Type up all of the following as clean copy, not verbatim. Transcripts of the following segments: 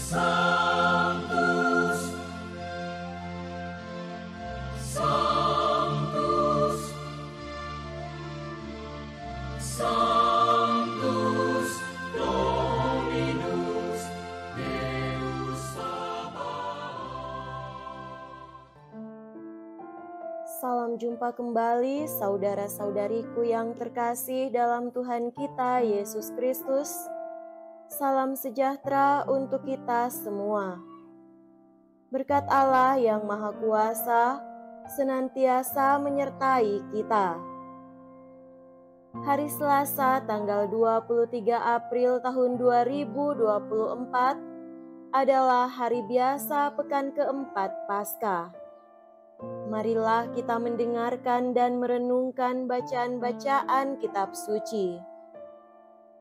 Sanctus, Sanctus, Sanctus Dominus Deus Sabaoth. Salam jumpa kembali saudara-saudariku yang terkasih dalam Tuhan kita Yesus Kristus. Salam sejahtera untuk kita semua. Berkat Allah yang Maha Kuasa senantiasa menyertai kita. Hari Selasa tanggal 23 April tahun 2024 adalah hari biasa pekan keempat Paskah. Marilah kita mendengarkan dan merenungkan bacaan-bacaan kitab suci.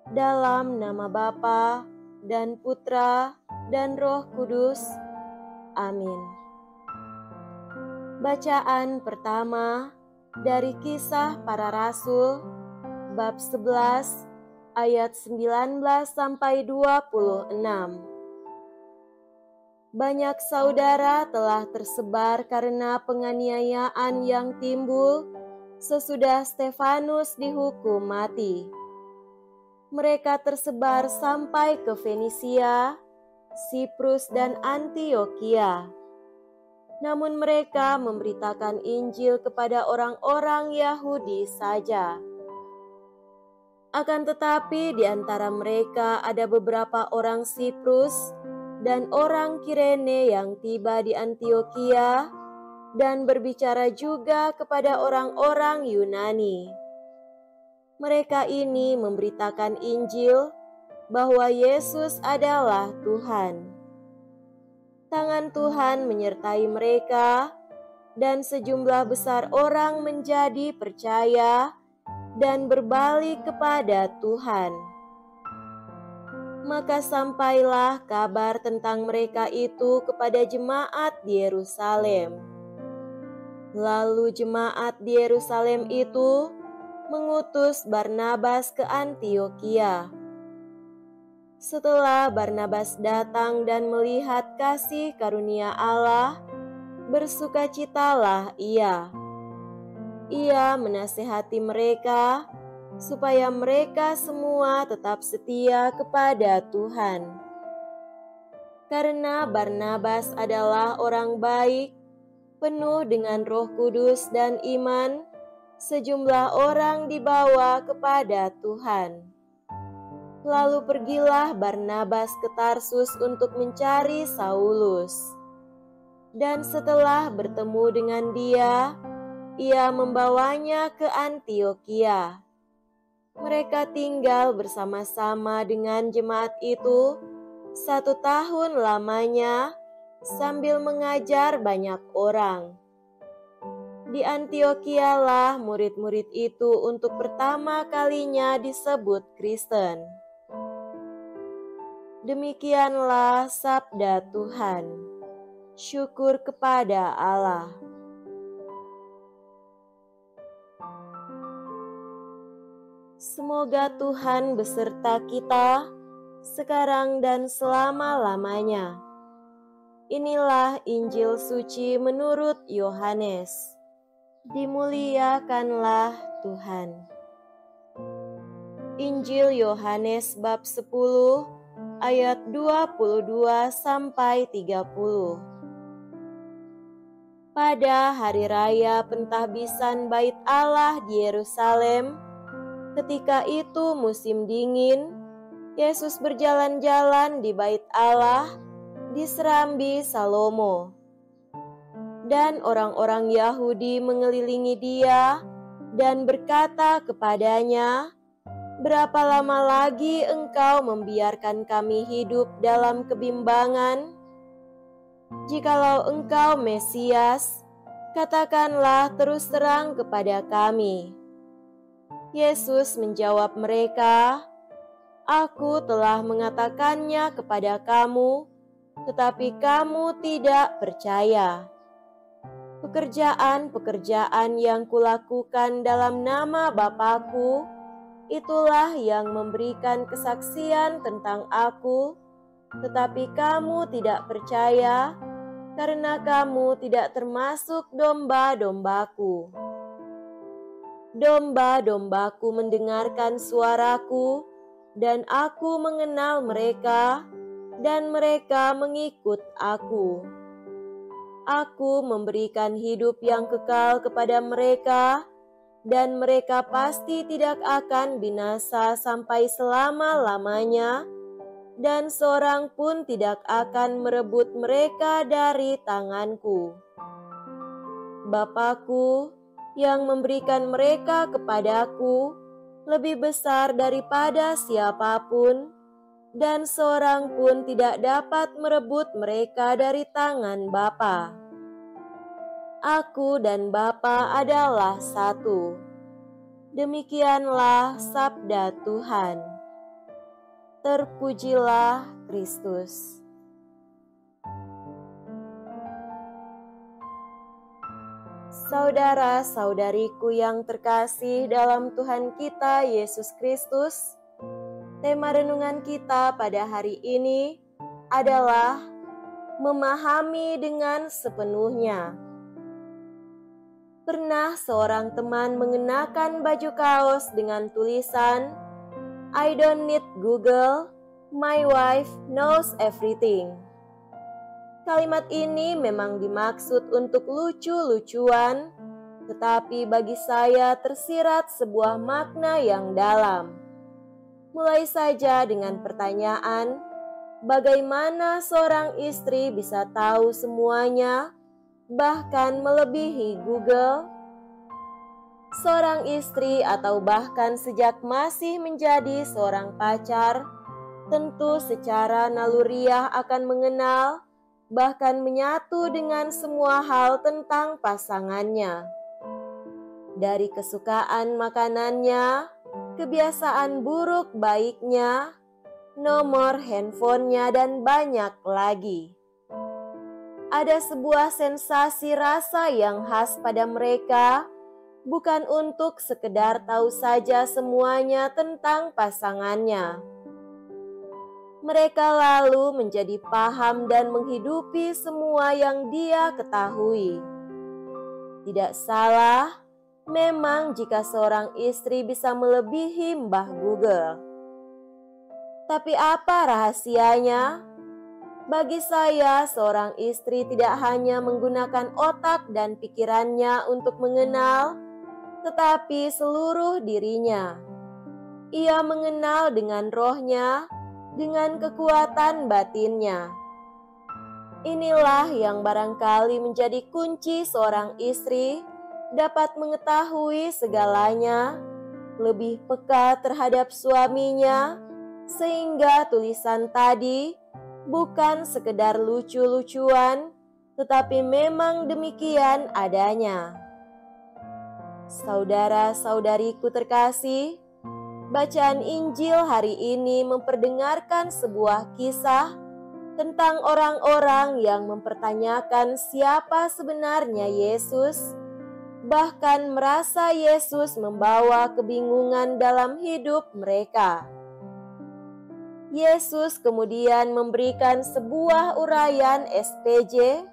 Dalam nama Bapa dan Putra dan Roh Kudus. Amin. Bacaan pertama dari Kisah Para Rasul, bab 11, ayat 19 sampai 26. Banyak saudara telah tersebar karena penganiayaan yang timbul sesudah Stefanus dihukum mati. Mereka tersebar sampai ke Fenisia, Siprus, dan Antiokhia. Namun mereka memberitakan Injil kepada orang-orang Yahudi saja. Akan tetapi di antara mereka ada beberapa orang Siprus dan orang Kirene yang tiba di Antiokhia dan berbicara juga kepada orang-orang Yunani. Mereka ini memberitakan Injil bahwa Yesus adalah Tuhan. Tangan Tuhan menyertai mereka, dan sejumlah besar orang menjadi percaya dan berbalik kepada Tuhan. Maka sampailah kabar tentang mereka itu kepada jemaat di Yerusalem. Lalu jemaat di Yerusalem itu mengutus Barnabas ke Antiokhia. Setelah Barnabas datang dan melihat kasih karunia Allah, bersukacitalah ia. Ia menasihati mereka supaya mereka semua tetap setia kepada Tuhan. Karena Barnabas adalah orang baik, penuh dengan Roh Kudus dan iman, sejumlah orang dibawa kepada Tuhan. Lalu pergilah Barnabas ke Tarsus untuk mencari Saulus. Dan setelah bertemu dengan dia, ia membawanya ke Antiokhia. Mereka tinggal bersama-sama dengan jemaat itu 1 tahun lamanya sambil mengajar banyak orang. Di Antiokhia lah murid-murid itu untuk pertama kalinya disebut Kristen. Demikianlah sabda Tuhan. Syukur kepada Allah. Semoga Tuhan beserta kita sekarang dan selama-lamanya. Inilah Injil suci menurut Yohanes. Dimuliakanlah Tuhan. Injil Yohanes bab 10 ayat 22 sampai 30. Pada hari raya pentahbisan Bait Allah di Yerusalem, ketika itu musim dingin, Yesus berjalan-jalan di Bait Allah di serambi Salomo. Dan orang-orang Yahudi mengelilingi dia dan berkata kepadanya, "Berapa lama lagi engkau membiarkan kami hidup dalam kebimbangan? Jikalau engkau Mesias, katakanlah terus terang kepada kami." Yesus menjawab mereka, "Aku telah mengatakannya kepada kamu, tetapi kamu tidak percaya. Pekerjaan-pekerjaan yang kulakukan dalam nama Bapa-Ku, itulah yang memberikan kesaksian tentang Aku, tetapi kamu tidak percaya karena kamu tidak termasuk domba-dombaku. Domba-dombaku mendengarkan suaraku, dan aku mengenal mereka, dan mereka mengikut aku. Aku memberikan hidup yang kekal kepada mereka, dan mereka pasti tidak akan binasa sampai selama-lamanya, dan seorang pun tidak akan merebut mereka dari tanganku. Bapakku yang memberikan mereka kepadaku lebih besar daripada siapapun, dan seorang pun tidak dapat merebut mereka dari tangan Bapa. Aku dan Bapa adalah satu. Demikianlah sabda Tuhan. Terpujilah Kristus. Saudara-saudariku yang terkasih dalam Tuhan kita Yesus Kristus, tema renungan kita pada hari ini adalah memahami dengan sepenuhnya. Pernah seorang teman mengenakan baju kaos dengan tulisan, "I don't need Google, my wife knows everything." Kalimat ini memang dimaksud untuk lucu-lucuan, tetapi bagi saya tersirat sebuah makna yang dalam. Mulai saja dengan pertanyaan, bagaimana seorang istri bisa tahu semuanya, bahkan melebihi Google? Seorang istri atau bahkan sejak masih menjadi seorang pacar, tentu secara naluriah akan mengenal, bahkan menyatu dengan semua hal tentang pasangannya. Dari kesukaan makanannya, kebiasaan buruk baiknya, nomor handphonenya, dan banyak lagi. Ada sebuah sensasi rasa yang khas pada mereka, bukan untuk sekedar tahu saja semuanya tentang pasangannya. Mereka lalu menjadi paham dan menghidupi semua yang dia ketahui. Tidak salah, memang jika seorang istri bisa melebihi Mbah Google. Tapi apa rahasianya? Bagi saya, seorang istri tidak hanya menggunakan otak dan pikirannya untuk mengenal, tetapi seluruh dirinya. Ia mengenal dengan rohnya, dengan kekuatan batinnya. Inilah yang barangkali menjadi kunci seorang istri dapat mengetahui segalanya, lebih peka terhadap suaminya, sehingga tulisan tadi bukan sekedar lucu-lucuan, tetapi memang demikian adanya. Saudara-saudariku terkasih, bacaan Injil hari ini memperdengarkan sebuah kisah tentang orang-orang yang mempertanyakan siapa sebenarnya Yesus, bahkan merasa Yesus membawa kebingungan dalam hidup mereka. Yesus kemudian memberikan sebuah uraian SPJ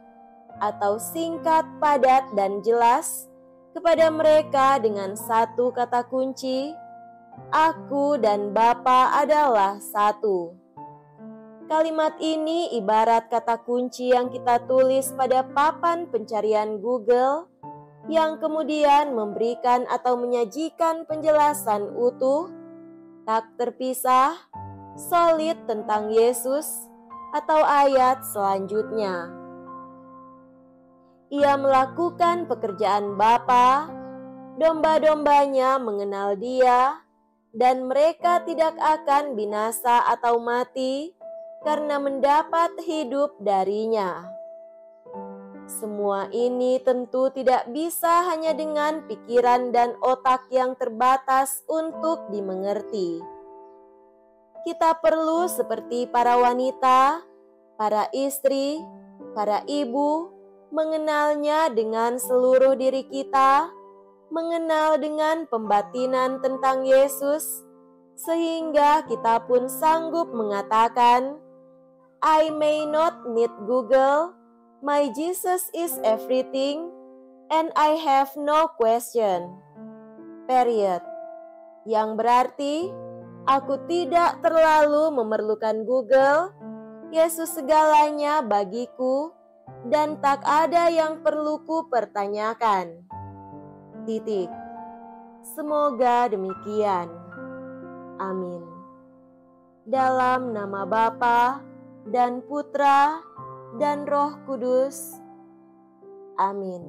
atau singkat, padat, dan jelas kepada mereka dengan satu kata kunci, "Aku dan Bapa adalah satu." Kalimat ini ibarat kata kunci yang kita tulis pada papan pencarian Google, yang kemudian memberikan atau menyajikan penjelasan utuh, tak terpisah, solid tentang Yesus atau ayat selanjutnya. Ia melakukan pekerjaan Bapa, domba-dombanya mengenal Dia, dan mereka tidak akan binasa atau mati karena mendapat hidup darinya. Semua ini tentu tidak bisa hanya dengan pikiran dan otak yang terbatas untuk dimengerti. Kita perlu seperti para wanita, para istri, para ibu, mengenalnya dengan seluruh diri kita, mengenal dengan pembatinan tentang Yesus, sehingga kita pun sanggup mengatakan, I may not need Google, my Jesus is everything, and I have no question. Period. Yang berarti, aku tidak terlalu memerlukan Google, Yesus segalanya bagiku, dan tak ada yang perlu ku pertanyakan. Titik. Semoga demikian. Amin. Dalam nama Bapa dan Putra dan Roh Kudus. Amin.